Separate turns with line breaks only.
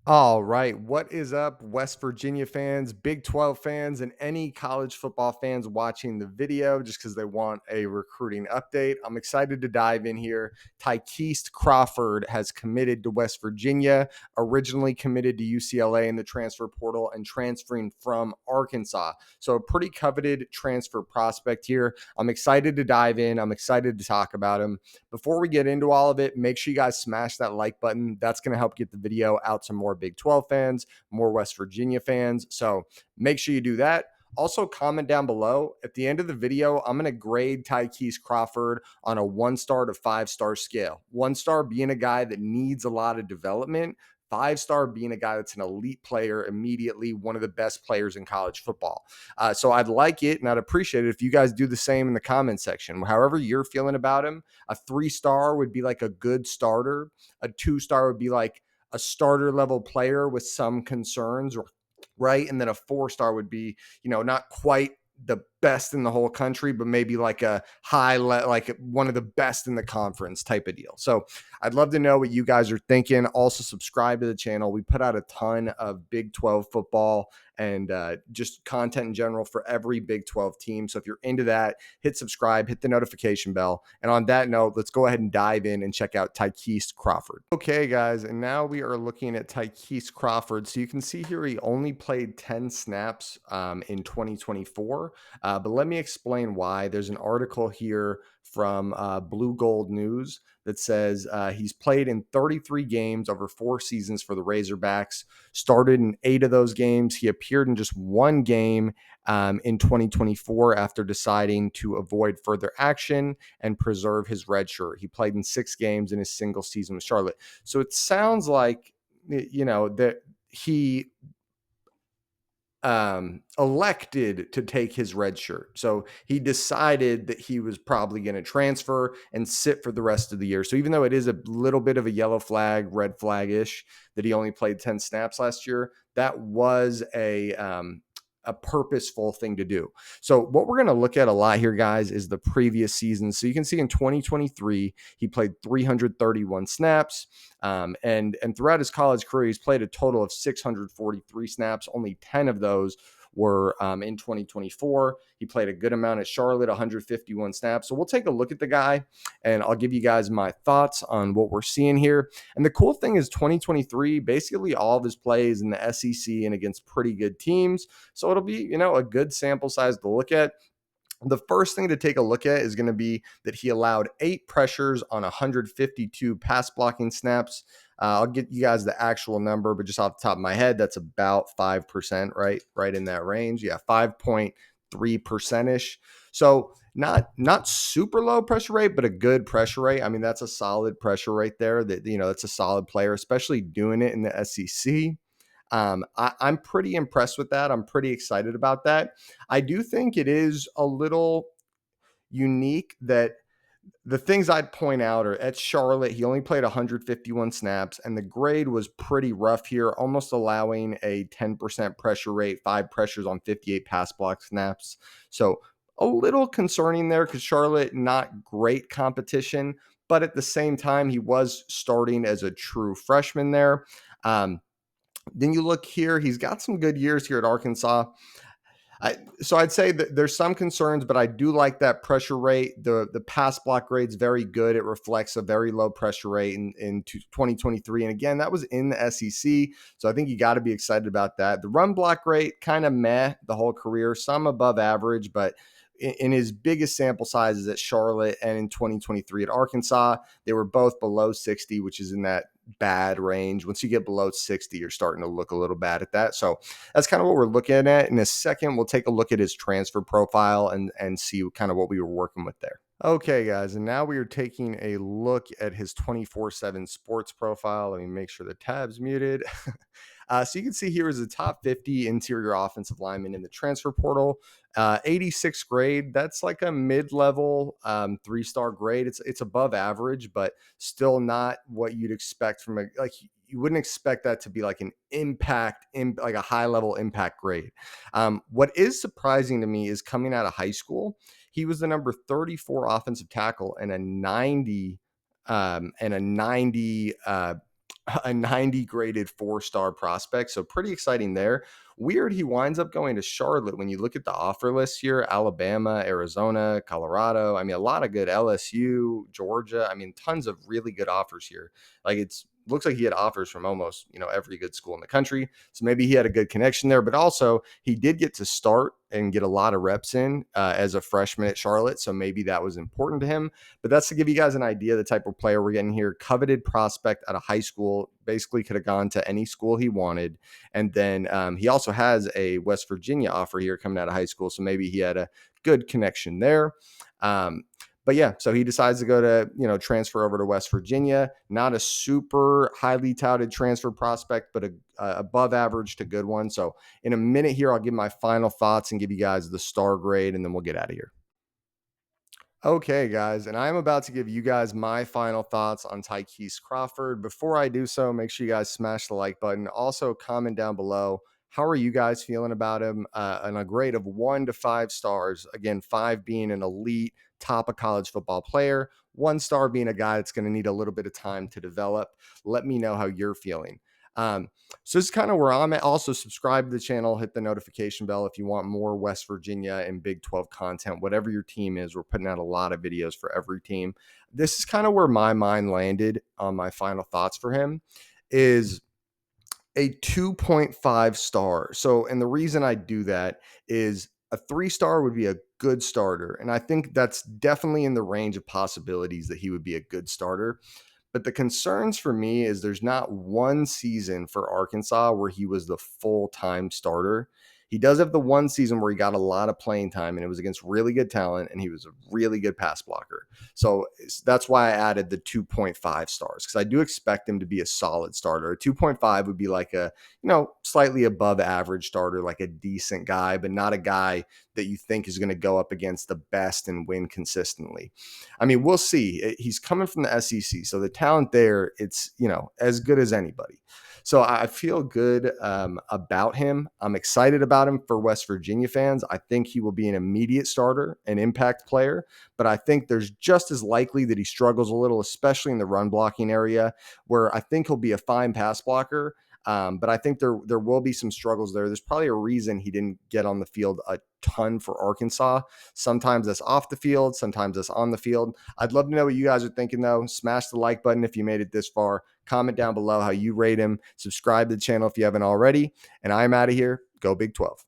All right. What is up, West Virginia fans, Big 12 fans, and any college football fans watching the video just because they want a recruiting update? I'm excited to dive in here. Ty'Kieast Crawford has committed to West Virginia, originally committed to UCLA in the transfer portal and transferring from Arkansas. So, a pretty coveted transfer prospect here. I'm excited to dive in. I'm excited to talk about him. Before we get into all of it, make sure you guys smash that like button. That's going to help get the video out to more Big 12 fans, more West Virginia fans. So make sure you do that. Also, comment down below. At the end of the video, I'm going to grade Ty'Kieast Crawford on a 1 star to 5 star scale. 1 star being a guy that needs a lot of development, 5 star being a guy that's an elite player, immediately one of the best players in college football. So I'd like it and I'd appreciate it if you guys do the same in the comment section. However you're feeling about him, a 3 star would be like a good starter. A 2 star would be like a starter level player with some concerns, right? And then a 4 star would be, not quite the best in the whole country, but maybe like a like one of the best in the conference type of deal. So I'd love to know what you guys are thinking. Also, subscribe to the channel. We put out a ton of Big 12 football and just content in general for every Big 12 team. So if you're into that, hit subscribe, hit the notification bell. And on that note, let's go ahead and dive in and check out Ty'Kieast Crawford. Okay, guys, and now we are looking at Ty'Kieast Crawford. So you can see here he only played 10 snaps in 2024. But let me explain why. There's an article here from Blue Gold News that says he's played in 33 games over 4 seasons for the Razorbacks, started in 8 of those games. He appeared in just 1 game in 2024 after deciding to avoid further action and preserve his red shirt. He played in 6 games in his single season with Charlotte. So it sounds like, that he elected to take his red shirt. So he decided that he was probably going to transfer and sit for the rest of the year. So even though it is a little bit of a yellow flag, red flag ish that he only played 10 snaps last year, that was a purposeful thing to do. So what we're going to look at a lot here, guys, is the previous season. So you can see in 2023, he played 331 snaps. And throughout his college career, he's played a total of 643 snaps. Only 10 of those were in 2024. He played a good amount at Charlotte, 151 snaps. So we'll take a look at the guy, and I'll give you guys my thoughts on what we're seeing here. And the cool thing is 2023, basically all of his plays in the SEC and against pretty good teams. So it'll be, a good sample size to look at. The first thing to take a look at is going to be that he allowed 8 pressures on 152 pass blocking snaps. I'll get you guys the actual number, but just off the top of my head, that's about 5%, right? Right in that range. Yeah, 5.3% ish. So not super low pressure rate, but a good pressure rate. I mean, that's a solid pressure rate there. That's a solid player, especially doing it in the SEC. I'm pretty impressed with that. I'm pretty excited about that. I do think it is a little unique that the things I'd point out are at Charlotte, he only played 151 snaps, and the grade was pretty rough here, almost allowing a 10% pressure rate, 5 pressures on 58 pass block snaps. So a little concerning there because Charlotte, not great competition, but at the same time, he was starting as a true freshman there. Then you look here, he's got some good years here at Arkansas. So I'd say that there's some concerns, but I do like that pressure rate. The pass block grade's very good. It reflects a very low pressure rate in 2023. And again, that was in the SEC. So I think you got to be excited about that. The run block rate, kind of meh the whole career, some above average, but in his biggest sample sizes at Charlotte and in 2023 at Arkansas, they were both below 60, which is in that bad range. Once you get below 60, you're starting to look a little bad at that. So that's kind of what we're looking at. In a second, we'll take a look at his transfer profile and see kind of what we were working with there. Okay, guys, and now we are taking a look at his 24/7 sports profile. Let me make sure the tab's muted. So you can see here is a top 50 interior offensive lineman in the transfer portal. 86th grade. That's like a mid-level 3-star grade. It's above average, but still not what you'd expect from you wouldn't expect that to be like an impact in like a high level impact grade. What is surprising to me is coming out of high school, he was the number 34 offensive tackle and a 90 a 90 graded 4-star prospect. So pretty exciting there. Weird, he winds up going to Charlotte. When you look at the offer list here, Alabama, Arizona, Colorado, I mean, a lot of good, LSU, Georgia. I mean, tons of really good offers here. Like, it's looks like he had offers from almost, every good school in the country. So maybe he had a good connection there, but also he did get to start and get a lot of reps in as a freshman at Charlotte. So maybe that was important to him. But that's to give you guys an idea of the type of player we're getting here. Coveted prospect out of high school, basically could have gone to any school he wanted. And then he also has a West Virginia offer here coming out of high school. So maybe he had a good connection there. But yeah, so he decides to go to, transfer over to West Virginia. Not a super highly touted transfer prospect, but a above average to good one. So in a minute here, I'll give my final thoughts and give you guys the star grade, and then we'll get out of here. Okay, guys, and I'm about to give you guys my final thoughts on Ty'Kieast Crawford. Before I do so, make sure you guys smash the like button. Also, comment down below. How are you guys feeling about him? On a grade of 1 to 5 stars. Again, 5 being an elite, top of college football player, 1 star being a guy that's going to need a little bit of time to develop. Let me know how you're feeling. So this is kind of where I'm at. Also, subscribe to the channel, hit the notification bell if you want more West Virginia and Big 12 content, whatever your team is. We're putting out a lot of videos for every team. This is kind of where my mind landed on my final thoughts for him is a 2.5 star. So, and the reason I do that is a 3-star would be a good starter. And I think that's definitely in the range of possibilities that he would be a good starter. But the concerns for me is there's not one season for Arkansas where he was the full-time starter. He does have the one season where he got a lot of playing time and it was against really good talent and he was a really good pass blocker. So that's why I added the 2.5 stars because I do expect him to be a solid starter. A 2.5 would be like a, slightly above average starter, like a decent guy, but not a guy that you think is going to go up against the best and win consistently. I mean, we'll see. He's coming from the SEC, so the talent there, it's, as good as anybody. So I feel good about him. I'm excited about him for West Virginia fans. I think he will be an immediate starter, an impact player, but I think there's just as likely that he struggles a little, especially in the run blocking area, where I think he'll be a fine pass blocker. But I think there will be some struggles there. There's probably a reason he didn't get on the field a ton for Arkansas. Sometimes that's off the field, sometimes that's on the field. I'd love to know what you guys are thinking, though. Smash the like button if you made it this far. Comment down below how you rate him. Subscribe to the channel if you haven't already. And I'm out of here. Go Big 12.